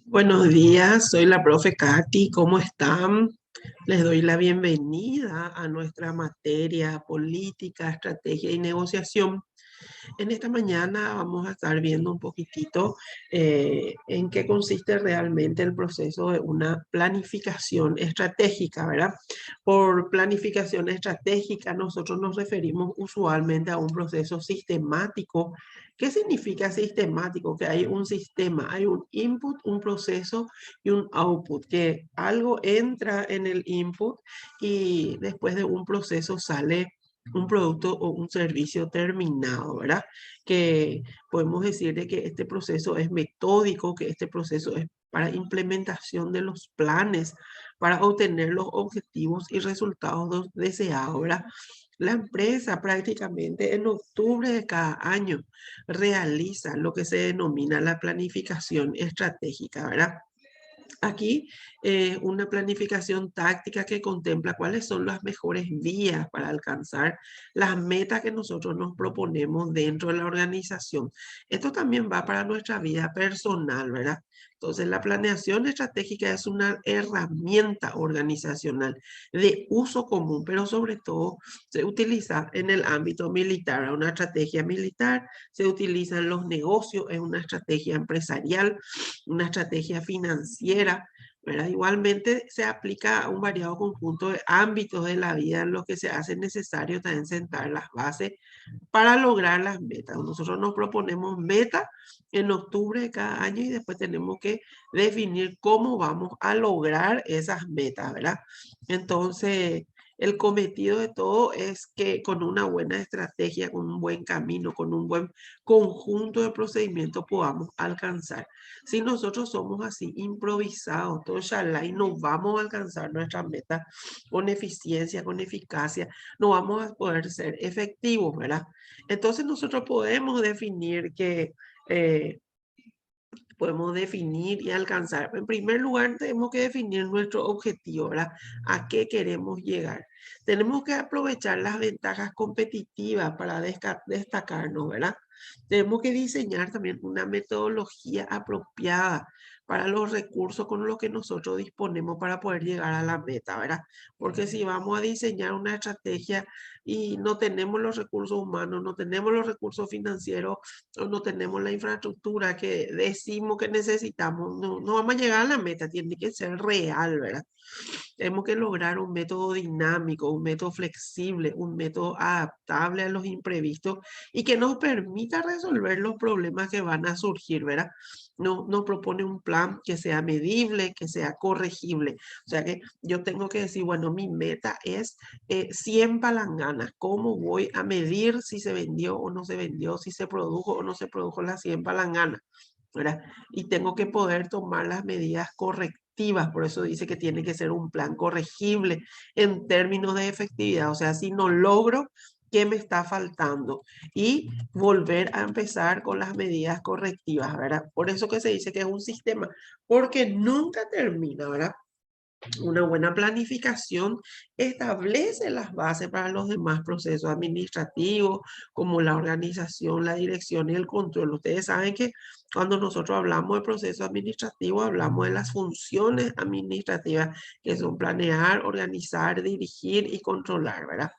Buenos días, soy la profe Katy, ¿cómo están? Les doy la bienvenida a nuestra materia política, estrategia y negociación. En esta mañana vamos a estar viendo un poquitito en qué consiste realmente el proceso de una planificación estratégica, ¿verdad? Por planificación estratégica nosotros nos referimos usualmente a un proceso sistemático. ¿Qué significa sistemático? Que hay un sistema, hay un input, un proceso y un output, que algo entra en el input y después de un proceso sale un producto o un servicio terminado, ¿verdad? Que podemos decir de que este proceso es metódico, que este proceso es para implementación de los planes, para obtener los objetivos y resultados deseados, ¿verdad? La empresa prácticamente en octubre de cada año realiza lo que se denomina la planificación estratégica, ¿verdad? Aquí una planificación táctica que contempla cuáles son las mejores vías para alcanzar las metas que nosotros nos proponemos dentro de la organización. Esto también va para nuestra vida personal, ¿verdad? Entonces, la planeación estratégica es una herramienta organizacional de uso común, pero sobre todo se utiliza en el ámbito militar. Una estrategia militar se utiliza en los negocios, es una estrategia empresarial, una estrategia financiera, ¿verdad? Igualmente se aplica a un variado conjunto de ámbitos de la vida en los que se hace necesario también sentar las bases para lograr las metas. Nosotros nos proponemos metas en octubre de cada año y después tenemos que definir cómo vamos a lograr esas metas, ¿verdad? Entonces, el cometido de todo es que con una buena estrategia, con un buen camino, con un buen conjunto de procedimientos podamos alcanzar. Si nosotros somos así improvisados, todo shalá, y no vamos a alcanzar nuestras metas con eficiencia, con eficacia, no vamos a poder ser efectivos, ¿verdad? Entonces nosotros eh, podemos definir y alcanzar. En primer lugar, tenemos que definir nuestro objetivo, ¿verdad? ¿A qué queremos llegar? Tenemos que aprovechar las ventajas competitivas para destacarnos, ¿verdad? Tenemos que diseñar también una metodología apropiada para los recursos con los que nosotros disponemos para poder llegar a la meta, ¿verdad? Porque si vamos a diseñar una estrategia y no tenemos los recursos humanos, no tenemos los recursos financieros, o no tenemos la infraestructura que decimos que necesitamos, no vamos a llegar a la meta, tiene que ser real, ¿verdad? Tenemos que lograr un método dinámico, un método flexible, un método adaptable a los imprevistos y que nos permita resolver los problemas que van a surgir, ¿verdad? No, nos propone un plan que sea medible, que sea corregible. O sea que yo tengo que decir, bueno, mi meta es 100 palanganas. ¿Cómo voy a medir si se vendió o no se vendió, si se produjo o no se produjo las 100 palanganas? ¿Verdad? Y tengo que poder tomar las medidas correctivas, por eso dice que tiene que ser un plan corregible en términos de efectividad, o sea, si no logro, ¿qué me está faltando? Y volver a empezar con las medidas correctivas, ¿verdad? Por eso que se dice que es un sistema, porque nunca termina, ¿verdad? Una buena planificación establece las bases para los demás procesos administrativos, como la organización, la dirección y el control. Ustedes saben que cuando nosotros hablamos de proceso administrativo, hablamos de las funciones administrativas, que son planear, organizar, dirigir y controlar, ¿verdad?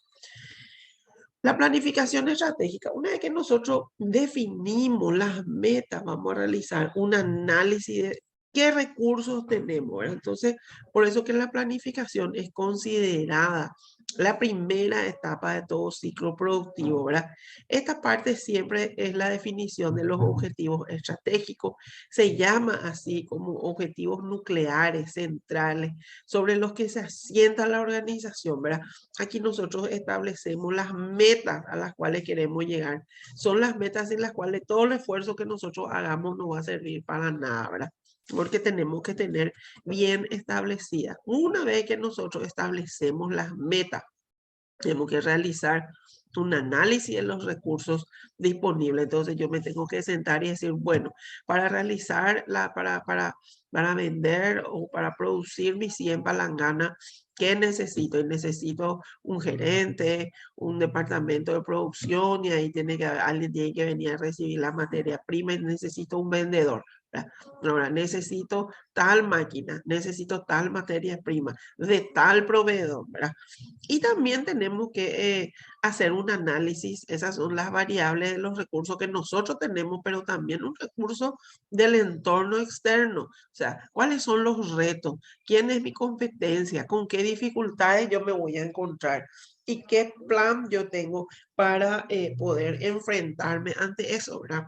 La planificación estratégica, una vez que nosotros definimos las metas, vamos a realizar un análisis de qué recursos tenemos, ¿verdad? Entonces, por eso que la planificación es considerada la primera etapa de todo ciclo productivo, ¿verdad? Esta parte siempre es la definición de los objetivos estratégicos. Se llama así como objetivos nucleares, centrales, sobre los que se asienta la organización, ¿verdad? Aquí nosotros establecemos las metas a las cuales queremos llegar. Son las metas en las cuales todo el esfuerzo que nosotros hagamos no va a servir para nada, ¿verdad? Porque tenemos que tener bien establecidas. Una vez que nosotros establecemos las metas, tenemos que realizar un análisis de los recursos disponibles. Entonces yo me tengo que sentar y decir, bueno, para realizar para vender o para producir mis 100 palanganas, ¿qué necesito? Y necesito un gerente, un departamento de producción y ahí alguien tiene que venir a recibir la materia prima y necesito un vendedor. ¿verdad? Ahora, necesito tal máquina, necesito tal materia prima, de tal proveedor, ¿verdad? Y también tenemos que hacer un análisis, esas son las variables de los recursos que nosotros tenemos, pero también un recurso del entorno externo. O sea, ¿cuáles son los retos? ¿Quién es mi competencia? ¿Con qué dificultades yo me voy a encontrar? ¿Y qué plan yo tengo para poder enfrentarme ante eso, ¿verdad?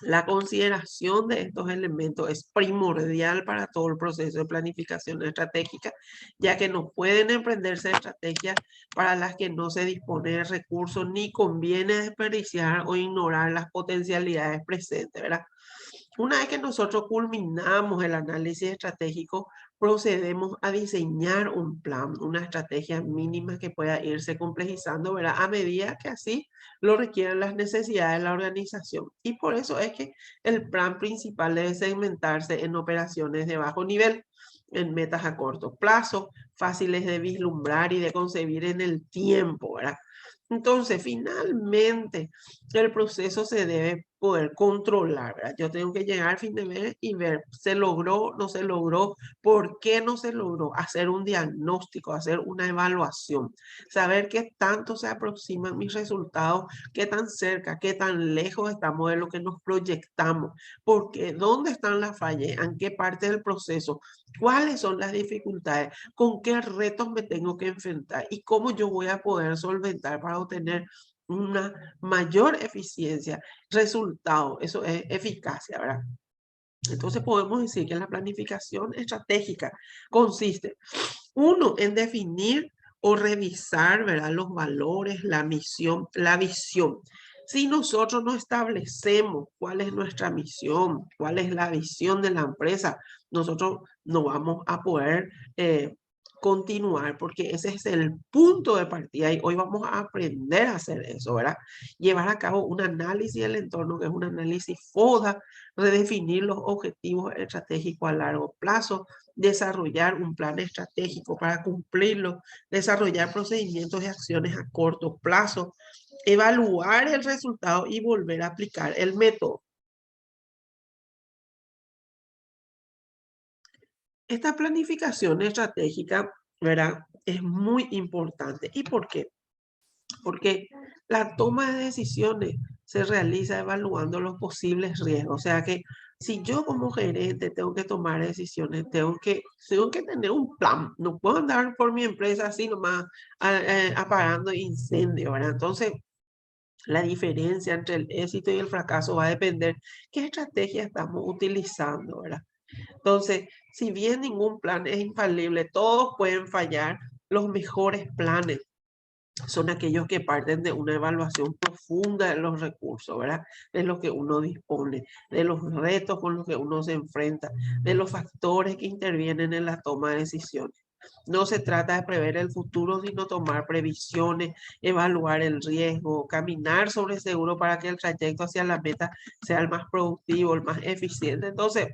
La consideración de estos elementos es primordial para todo el proceso de planificación estratégica, ya que no pueden emprenderse estrategias para las que no se dispone de recursos ni conviene desperdiciar o ignorar las potencialidades presentes, ¿verdad? Una vez que nosotros culminamos el análisis estratégico, procedemos a diseñar un plan, una estrategia mínima que pueda irse complejizando, ¿verdad? A medida que así lo requieran las necesidades de la organización. Y por eso es que el plan principal debe segmentarse en operaciones de bajo nivel, en metas a corto plazo, fáciles de vislumbrar y de concebir en el tiempo, ¿verdad? Entonces, finalmente, el proceso se debe poder controlar, ¿verdad? Yo tengo que llegar al fin de mes y ver, ¿se logró, no se logró? ¿Por qué no se logró? Hacer un diagnóstico, hacer una evaluación, saber qué tanto se aproximan mis resultados, qué tan cerca, qué tan lejos estamos de lo que nos proyectamos, porque dónde están las fallas, en qué parte del proceso, cuáles son las dificultades, con qué retos me tengo que enfrentar y cómo yo voy a poder solventar para obtener una mayor eficiencia, resultado, eso es eficacia, ¿verdad? Entonces podemos decir que la planificación estratégica consiste, uno, en definir o revisar, ¿verdad?, los valores, la misión, la visión. Si nosotros no establecemos cuál es nuestra misión, cuál es la visión de la empresa, nosotros no vamos a poder continuar porque ese es el punto de partida y hoy vamos a aprender a hacer eso, ¿verdad? Llevar a cabo un análisis del entorno, que es un análisis FODA, redefinir los objetivos estratégicos a largo plazo, desarrollar un plan estratégico para cumplirlo, desarrollar procedimientos y acciones a corto plazo, evaluar el resultado y volver a aplicar el método. Esta planificación estratégica, ¿verdad?, es muy importante. ¿Y por qué? Porque la toma de decisiones se realiza evaluando los posibles riesgos. O sea que si yo como gerente tengo que tomar decisiones, tengo que tener un plan. No puedo andar por mi empresa así nomás apagando incendios, ¿verdad? Entonces, la diferencia entre el éxito y el fracaso va a depender qué estrategia estamos utilizando, ¿verdad? Entonces, si bien ningún plan es infalible, todos pueden fallar, los mejores planes son aquellos que parten de una evaluación profunda de los recursos, ¿verdad? De lo que uno dispone, de los retos con los que uno se enfrenta, de los factores que intervienen en la toma de decisiones. No se trata de prever el futuro, sino tomar previsiones, evaluar el riesgo, caminar sobre seguro para que el trayecto hacia la meta sea el más productivo, el más eficiente. Entonces,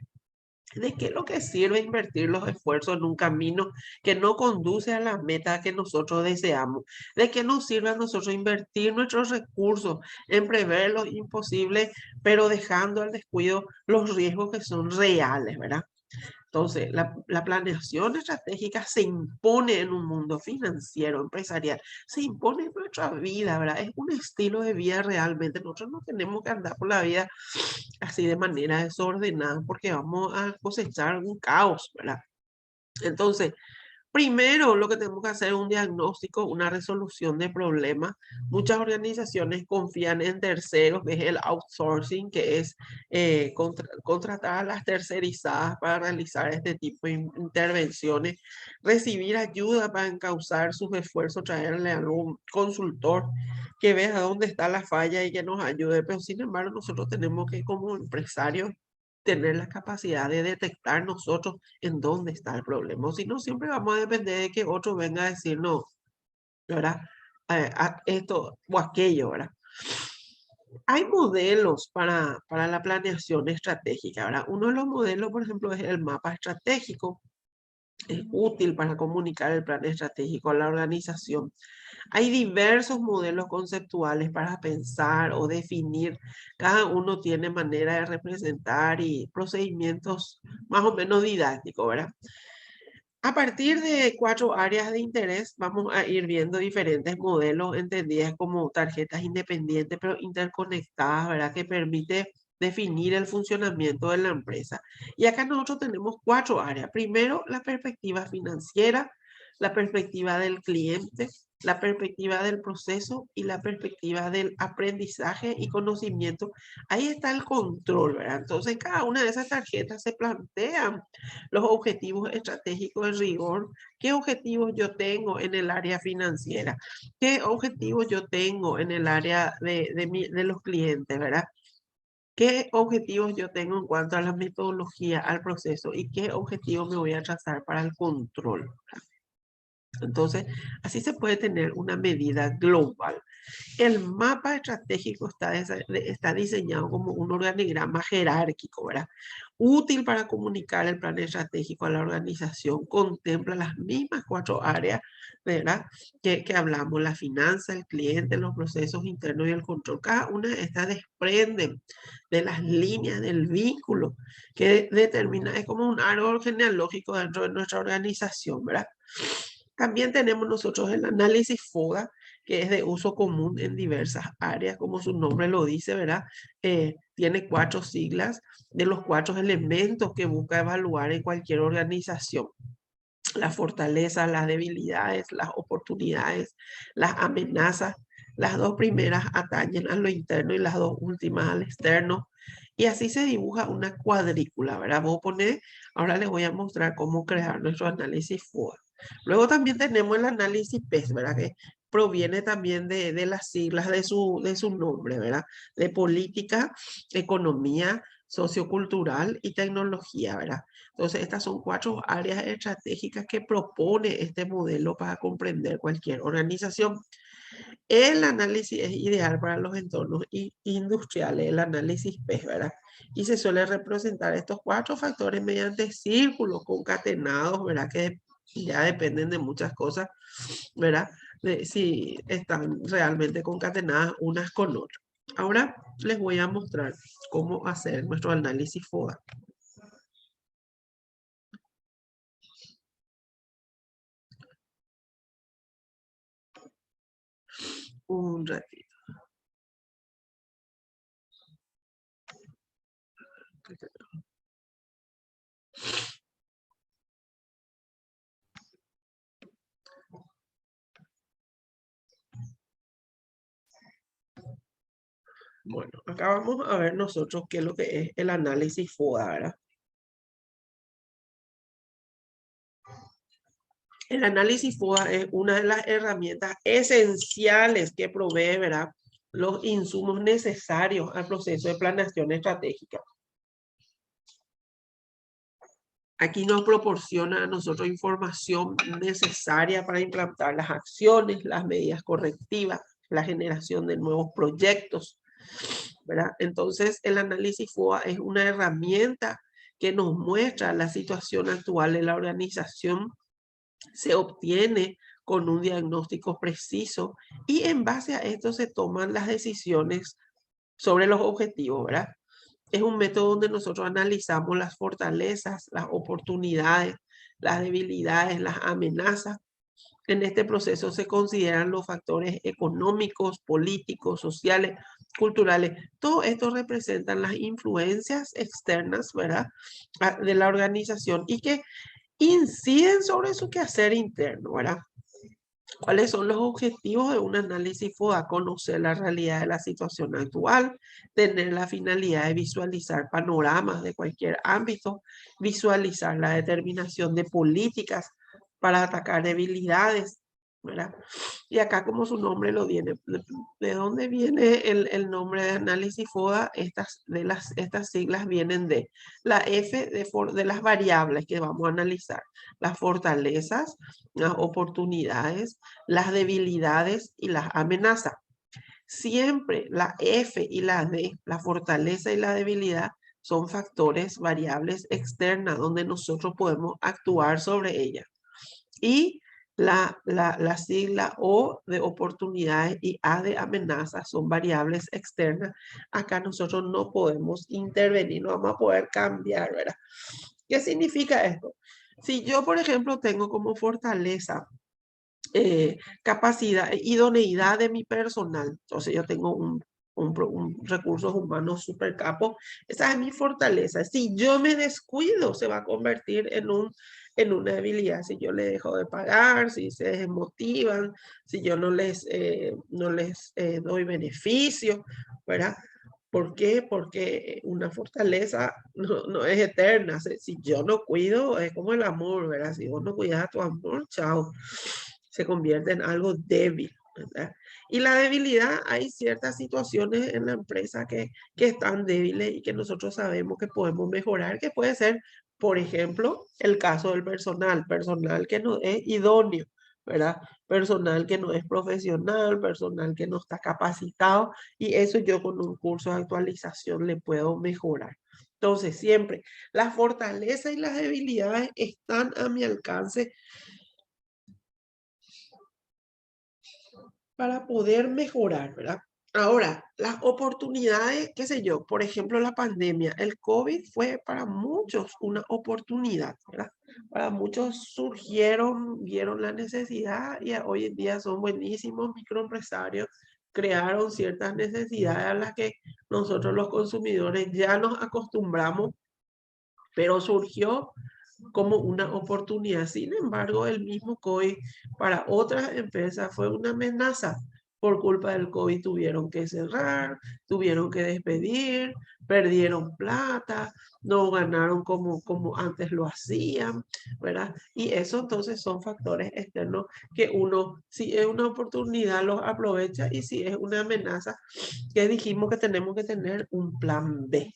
¿de qué es lo que sirve invertir los esfuerzos en un camino que no conduce a la meta que nosotros deseamos? ¿De qué nos sirve a nosotros invertir nuestros recursos en prever lo imposible, pero dejando al descuido los riesgos que son reales, ¿verdad? Entonces, la planeación estratégica se impone en un mundo financiero, empresarial, se impone en nuestra vida, ¿verdad? Es un estilo de vida realmente. Nosotros no tenemos que andar por la vida así de manera desordenada porque vamos a cosechar un caos, ¿verdad? Entonces, primero, lo que tenemos que hacer es un diagnóstico, una resolución de problemas. Muchas organizaciones confían en terceros, que es el outsourcing, que es contratar a las tercerizadas para realizar este tipo de intervenciones, recibir ayuda para encauzar sus esfuerzos, traerle a algún consultor que vea dónde está la falla y que nos ayude. Pero sin embargo, nosotros tenemos que, como empresarios, tener la capacidad de detectar nosotros en dónde está el problema. O si no, siempre vamos a depender de que otro venga a decirnos, ¿verdad? Esto o aquello, ¿verdad? Hay modelos para la planeación estratégica, ¿verdad? Uno de los modelos, por ejemplo, es el mapa estratégico. Es útil para comunicar el plan estratégico a la organización. Hay diversos modelos conceptuales para pensar o definir. Cada uno tiene manera de representar y procedimientos más o menos didácticos, ¿verdad? A partir de 4 áreas de interés, vamos a ir viendo diferentes modelos entendidas como tarjetas independientes, pero interconectadas, ¿verdad? Que permite definir el funcionamiento de la empresa. Y acá nosotros tenemos 4 áreas. Primero, la perspectiva financiera, la perspectiva del cliente, la perspectiva del proceso y la perspectiva del aprendizaje y conocimiento. Ahí está el control, ¿verdad? Entonces, cada una de esas tarjetas se plantean los objetivos estratégicos de rigor, qué objetivos yo tengo en el área financiera, qué objetivos yo tengo en el área de los clientes, ¿verdad? ¿Qué objetivos yo tengo en cuanto a la metodología, al proceso y qué objetivos me voy a trazar para el control? Entonces, así se puede tener una medida global. El mapa estratégico está diseñado como un organigrama jerárquico, ¿verdad? Útil para comunicar el plan estratégico a la organización. Contempla las mismas 4 áreas, ¿verdad? Que hablamos, la finanza, el cliente, los procesos internos y el control. Cada una de estas desprende de las líneas del vínculo que determina, es como un árbol genealógico dentro de nuestra organización, ¿verdad? También tenemos nosotros el análisis FODA, que es de uso común en diversas áreas, como su nombre lo dice, ¿verdad? Tiene 4 siglas de los 4 elementos que busca evaluar en cualquier organización: las fortalezas, las debilidades, las oportunidades, las amenazas. Las 2 primeras atañen a lo interno y las 2 últimas al externo. Y así se dibuja una cuadrícula, ¿verdad? Vos ponés, ahora les voy a mostrar cómo crear nuestro análisis FODA. Luego también tenemos el análisis PES, ¿verdad? Que proviene también de las siglas de su nombre, ¿verdad? De política, economía, sociocultural y tecnología, ¿verdad? Entonces, estas son 4 áreas estratégicas que propone este modelo para comprender cualquier organización. El análisis es ideal para los entornos industriales, el análisis PES, ¿verdad? Y se suele representar estos 4 factores mediante círculos concatenados, ¿verdad? Que ya dependen de muchas cosas, ¿verdad? De si están realmente concatenadas unas con otras. Ahora les voy a mostrar cómo hacer nuestro análisis FODA. Un ratito. Bueno, acá vamos a ver nosotros qué es lo que es el análisis FODA, ¿verdad? El análisis FODA es una de las herramientas esenciales que provee, ¿verdad?, los insumos necesarios al proceso de planeación estratégica. Aquí nos proporciona a nosotros información necesaria para implantar las acciones, las medidas correctivas, la generación de nuevos proyectos, ¿verdad? Entonces, el análisis FODA es una herramienta que nos muestra la situación actual de la organización. Se obtiene con un diagnóstico preciso y en base a esto se toman las decisiones sobre los objetivos, ¿verdad? Es un método donde nosotros analizamos las fortalezas, las oportunidades, las debilidades, las amenazas. En este proceso se consideran los factores económicos, políticos, sociales, culturales. Todo esto representan las influencias externas, ¿verdad?, de la organización y que inciden sobre su quehacer interno, ¿verdad? ¿Cuáles son los objetivos de un análisis FODA? Conocer la realidad de la situación actual, tener la finalidad de visualizar panoramas de cualquier ámbito, visualizar la determinación de políticas para atacar debilidades, ¿verdad? Y acá, como su nombre lo viene, ¿de dónde viene el nombre de análisis FODA? Estas siglas vienen de la F de las variables que vamos a analizar: las fortalezas, las oportunidades, las debilidades y las amenazas. Siempre la F y la D, la fortaleza y la debilidad, son factores, variables externas donde nosotros podemos actuar sobre ellas. Y La sigla O de oportunidades y A de amenazas son variables externas. Acá nosotros no podemos intervenir, no vamos a poder cambiar, ¿verdad? ¿Qué significa esto? Si yo, por ejemplo, tengo como fortaleza capacidad, idoneidad de mi personal, entonces yo tengo un recursos humanos super capo, esa es mi fortaleza. Si yo me descuido, se va a convertir en una debilidad. Si yo le dejo de pagar, si se desmotivan, si yo no les doy beneficio, ¿verdad? ¿Por qué? Porque una fortaleza no es eterna. Si yo no cuido, es como el amor, ¿verdad? Si vos no cuidas a tu amor, chao, se convierte en algo débil, ¿verdad? Y la debilidad, hay ciertas situaciones en la empresa que están débiles y que nosotros sabemos que podemos mejorar, que puede ser, por ejemplo, el caso del personal que no es idóneo, ¿verdad? Personal que no es profesional, personal que no está capacitado, y eso yo con un curso de actualización le puedo mejorar. Entonces, siempre las fortalezas y las debilidades están a mi alcance para poder mejorar, ¿verdad? Ahora, las oportunidades, qué sé yo, por ejemplo, la pandemia, el COVID fue para muchos una oportunidad, ¿verdad? Para muchos surgieron, vieron la necesidad y hoy en día son buenísimos microempresarios, crearon ciertas necesidades a las que nosotros los consumidores ya nos acostumbramos, pero surgió como una oportunidad. Sin embargo, el mismo COVID para otras empresas fue una amenaza. Por culpa del COVID tuvieron que cerrar, tuvieron que despedir, perdieron plata, no ganaron como antes lo hacían, ¿verdad? Y eso entonces son factores externos que uno, si es una oportunidad, los aprovecha, y si es una amenaza, que dijimos que tenemos que tener un plan B.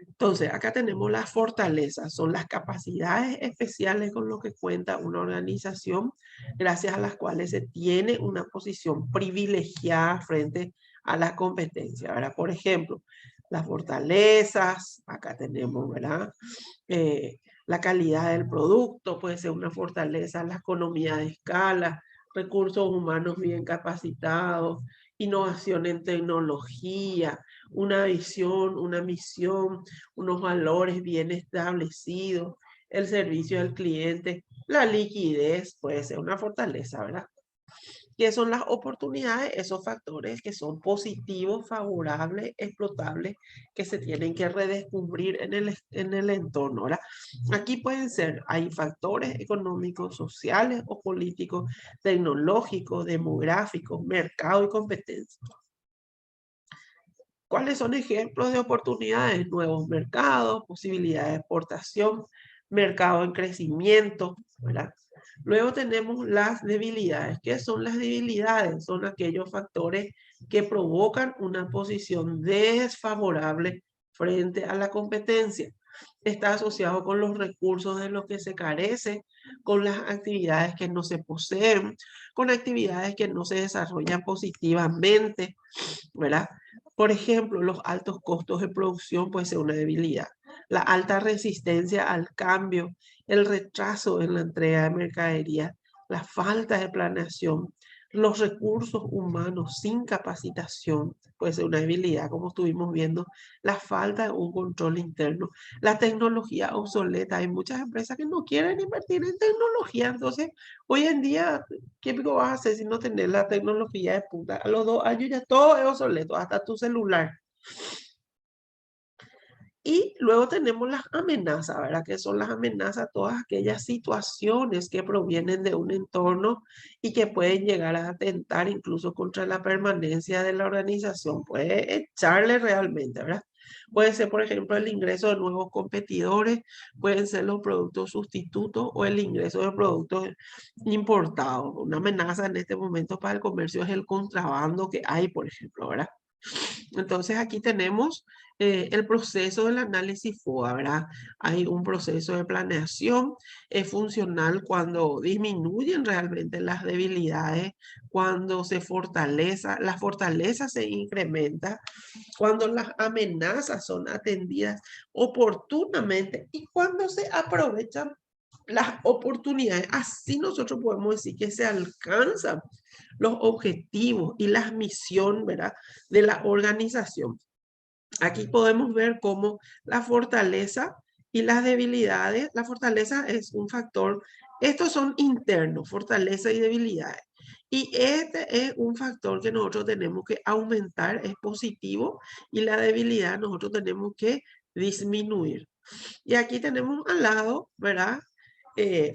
Entonces, acá tenemos las fortalezas, son las capacidades especiales con lo que cuenta una organización, gracias a las cuales se tiene una posición privilegiada frente a la competencia, ¿verdad? Por ejemplo, las fortalezas, acá tenemos, ¿verdad? La calidad del producto puede ser una fortaleza, la economía de escala, recursos humanos bien capacitados, innovación en tecnología, una visión, una misión, unos valores bien establecidos, el servicio al cliente, la liquidez puede ser una fortaleza, ¿verdad? ¿Qué son las oportunidades? Esos factores que son positivos, favorables, explotables, que se tienen que redescubrir en el entorno. ¿Verdad? Aquí pueden ser, hay factores económicos, sociales o políticos, tecnológicos, demográficos, mercado y competencia. ¿Cuáles son ejemplos de oportunidades? Nuevos mercados, posibilidades de exportación, mercado en crecimiento, ¿verdad? Luego tenemos las debilidades. ¿Qué son las debilidades? Son aquellos factores que provocan una posición desfavorable frente a la competencia. Está asociado con los recursos de los que se carece, con las actividades que no se poseen, con actividades que no se desarrollan positivamente, ¿verdad? Por ejemplo, los altos costos de producción puede ser una debilidad. La alta resistencia al cambio, el retraso en la entrega de mercadería, la falta de planeación, los recursos humanos sin capacitación puede ser una debilidad, como estuvimos viendo, la falta de un control interno, la tecnología obsoleta. Hay muchas empresas que no quieren invertir en tecnología, entonces hoy en día, ¿qué vas a hacer si no tenés la tecnología de punta? A los 2 años ya todo es obsoleto, hasta tu celular. Y luego tenemos las amenazas, ¿verdad? Que son las amenazas, todas aquellas situaciones que provienen de un entorno y que pueden llegar a atentar incluso contra la permanencia de la organización. Puede echarle realmente, ¿verdad? Puede ser, por ejemplo, el ingreso de nuevos competidores, pueden ser los productos sustitutos o el ingreso de productos importados. Una amenaza en este momento para el comercio es el contrabando que hay, por ejemplo, ¿verdad? Entonces aquí tenemos el proceso del análisis FODA, ¿verdad? Hay un proceso de planeación, es funcional cuando disminuyen realmente las debilidades, cuando se fortaleza, la fortaleza se incrementa, cuando las amenazas son atendidas oportunamente y cuando se aprovechan las oportunidades. Así nosotros podemos decir que se alcanzan los objetivos y la misión, ¿verdad?, de la organización. Aquí podemos ver cómo la fortaleza y las debilidades, la fortaleza es un factor, estos son internos, fortaleza y debilidades. Y este es un factor que nosotros tenemos que aumentar, es positivo, y la debilidad nosotros tenemos que disminuir. Y aquí tenemos al lado, ¿verdad?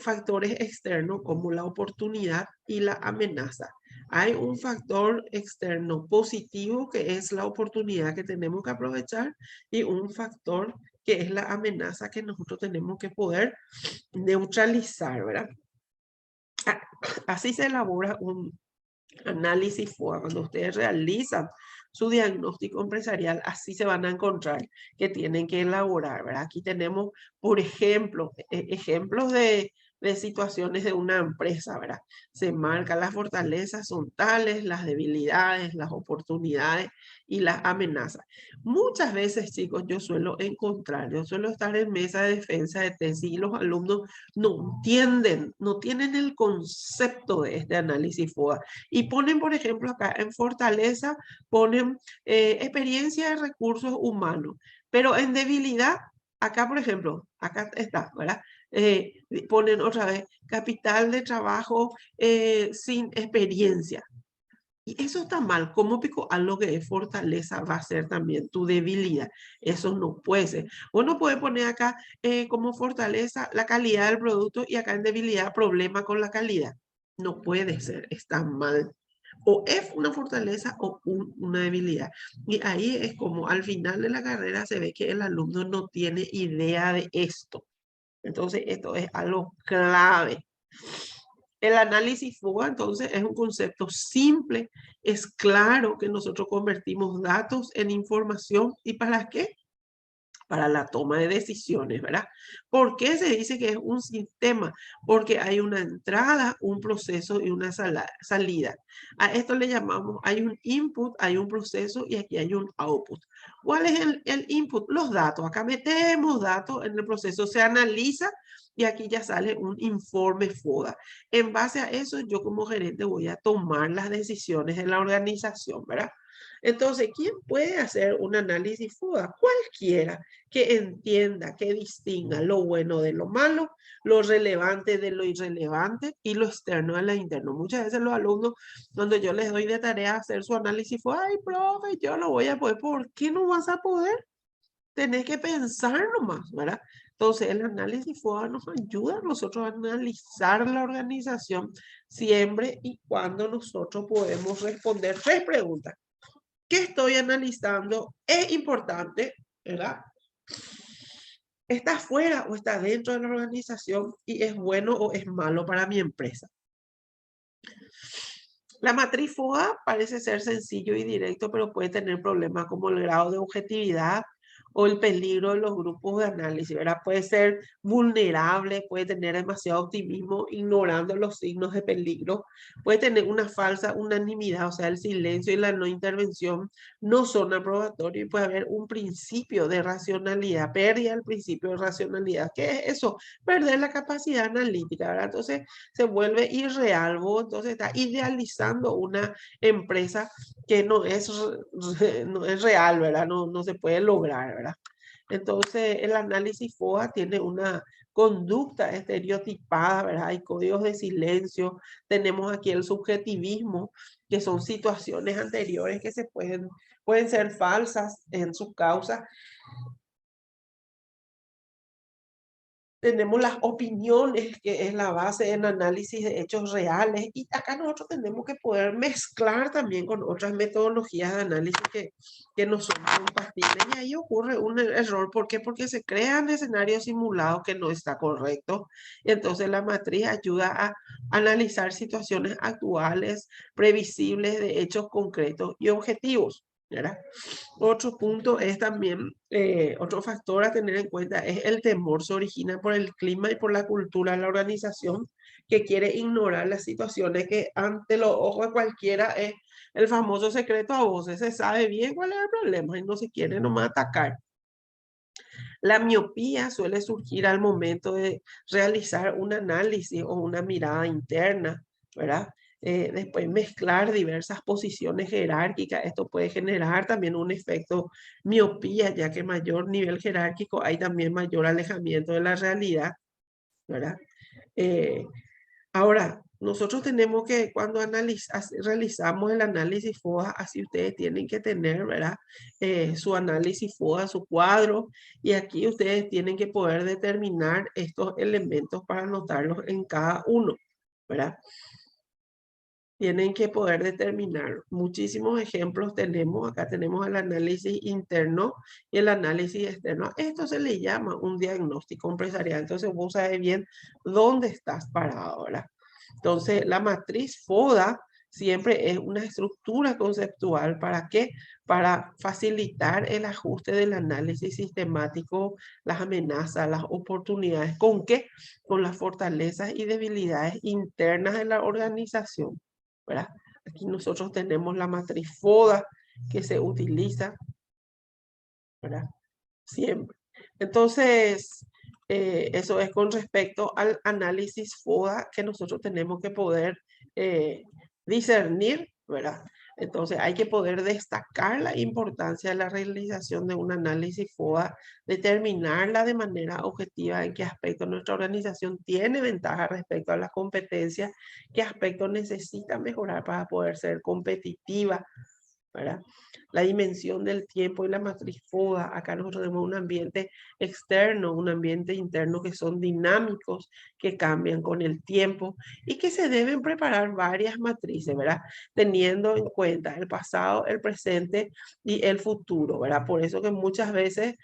Factores externos como la oportunidad y la amenaza. Hay un factor externo positivo que es la oportunidad que tenemos que aprovechar y un factor que es la amenaza que nosotros tenemos que poder neutralizar, ¿verdad? Así se elabora un análisis FODA. Cuando ustedes realizan su diagnóstico empresarial, así se van a encontrar que tienen que elaborar, ¿verdad? Aquí tenemos, por ejemplo, ejemplos de situaciones de una empresa, ¿verdad? Se marcan las fortalezas, son tales, las debilidades, las oportunidades y las amenazas. Muchas veces, chicos, yo suelo estar en mesa de defensa de tesis y los alumnos no entienden, no tienen el concepto de este análisis FODA y ponen, por ejemplo, acá en fortaleza, ponen experiencia de recursos humanos, pero en debilidad, acá, por ejemplo, acá está, ¿verdad? Ponen otra vez capital de trabajo sin experiencia. Y eso está mal. ¿Cómo pico algo que es fortaleza va a ser también tu debilidad? Eso no puede ser. Uno puede poner acá como fortaleza la calidad del producto y acá en debilidad problema con la calidad. No puede ser, está mal. O es una fortaleza o una debilidad. Y ahí es como al final de la carrera se ve que el alumno no tiene idea de esto. Entonces, esto es algo clave. El análisis FODA, entonces, es un concepto simple, es claro que nosotros convertimos datos en información. ¿Y para qué? Para la toma de decisiones, ¿verdad? ¿Por qué se dice que es un sistema? Porque hay una entrada, un proceso y una salida. A esto le llamamos, hay un input, hay un proceso y aquí hay un output. ¿Cuál es el input? Los datos. Acá metemos datos en el proceso, se analiza y aquí ya sale un informe FODA. En base a eso, yo como gerente voy a tomar las decisiones de la organización, ¿verdad? Entonces, ¿quién puede hacer un análisis FODA? Cualquiera que entienda, que distinga lo bueno de lo malo, lo relevante de lo irrelevante y lo externo de lo interno. Muchas veces los alumnos, cuando yo les doy de tarea hacer su análisis FODA, ay, profe, yo no voy a poder. ¿Por qué no vas a poder? Tenés que pensar nomás, ¿verdad? Entonces, el análisis FODA nos ayuda a nosotros a analizar la organización siempre y cuando nosotros podemos responder 3 preguntas. ¿Qué estoy analizando? ¿Es importante? ¿Verdad? ¿Está fuera o está dentro de la organización? ¿Y es bueno o es malo para mi empresa? La matriz FODA parece ser sencillo y directo, pero puede tener problemas como el grado de objetividad o el peligro de los grupos de análisis, ¿verdad? Puede ser vulnerable, puede tener demasiado optimismo, ignorando los signos de peligro, puede tener una falsa unanimidad, o sea, el silencio y la no intervención no son aprobatorios y puede haber un principio de racionalidad, pérdida del principio de racionalidad. ¿Qué es eso? Perder la capacidad analítica, ¿verdad? Entonces se vuelve irreal, vos entonces está idealizando una empresa que no es, no es real, ¿verdad? No se puede lograr, ¿verdad? Entonces, el análisis FODA tiene una conducta estereotipada, ¿verdad? Hay códigos de silencio, tenemos aquí el subjetivismo, que son situaciones anteriores que pueden ser falsas en sus causas. Tenemos las opiniones, que es la base en análisis de hechos reales, y acá nosotros tenemos que poder mezclar también con otras metodologías de análisis que no son compatibles, y ahí ocurre un error. ¿Por qué? Porque se crean escenarios simulados que no está correcto. Entonces la matriz ayuda a analizar situaciones actuales, previsibles de hechos concretos y objetivos, ¿verdad? Otro punto es también, otro factor a tener en cuenta es el temor. Se origina por el clima y por la cultura de la organización, que quiere ignorar las situaciones que ante los ojos de cualquiera es el famoso secreto a voces. Se sabe bien cuál es el problema y no se quiere nomás atacar. La miopía suele surgir al momento de realizar un análisis o una mirada interna, ¿verdad? Después mezclar diversas posiciones jerárquicas. Esto puede generar también un efecto miopía, ya que mayor nivel jerárquico hay también mayor alejamiento de la realidad, ¿verdad? Eh, Ahora, nosotros tenemos que, cuando realizamos el análisis FODA, así ustedes tienen que tener, ¿verdad? Su análisis FODA, su cuadro, y aquí ustedes tienen que poder determinar estos elementos para anotarlos en cada uno, ¿verdad? Tienen que poder determinar. Muchísimos ejemplos tenemos. Acá tenemos el análisis interno y el análisis externo. Esto se le llama un diagnóstico empresarial. Entonces vos sabes bien dónde estás parado ahora. Entonces la matriz FODA siempre es una estructura conceptual. ¿Para qué? Para facilitar el ajuste del análisis sistemático, las amenazas, las oportunidades. ¿Con qué? Con las fortalezas y debilidades internas de la organización, ¿verdad? Aquí nosotros tenemos la matriz FODA que se utiliza, ¿verdad? Siempre. Entonces, eso es con respecto al análisis FODA que nosotros tenemos que poder discernir, ¿verdad? Entonces hay que poder destacar la importancia de la realización de un análisis FODA, determinarla de manera objetiva en qué aspecto nuestra organización tiene ventaja respecto a las competencias, qué aspecto necesita mejorar para poder ser competitiva, ¿verdad? La dimensión del tiempo y la matriz FODA. Acá nosotros tenemos un ambiente externo, un ambiente interno que son dinámicos, que cambian con el tiempo y que se deben preparar varias matrices, ¿verdad? Teniendo en cuenta el pasado, el presente y el futuro, ¿verdad? Por eso que muchas veces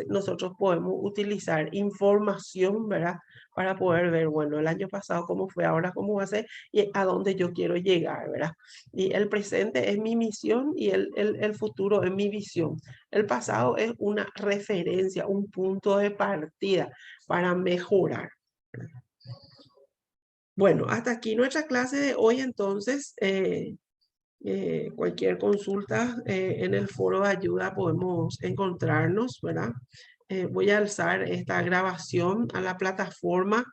nosotros podemos utilizar información, ¿verdad? Para poder ver, bueno, el año pasado cómo fue, ahora cómo va a ser y a dónde yo quiero llegar, ¿verdad? Y el presente es mi misión y el futuro es mi visión. El pasado es una referencia, un punto de partida para mejorar. Bueno, hasta aquí nuestra clase de hoy. Entonces, cualquier consulta en el foro de ayuda podemos encontrarnos, ¿verdad? Voy a alzar esta grabación a la plataforma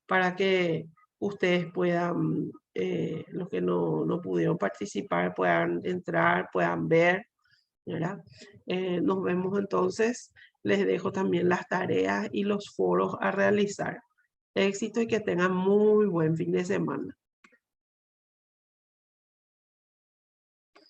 para que ustedes puedan, los que no pudieron participar, puedan entrar, puedan ver, ¿verdad? Nos vemos entonces. Les dejo también las tareas y los foros a realizar. Éxito y que tengan muy buen fin de semana.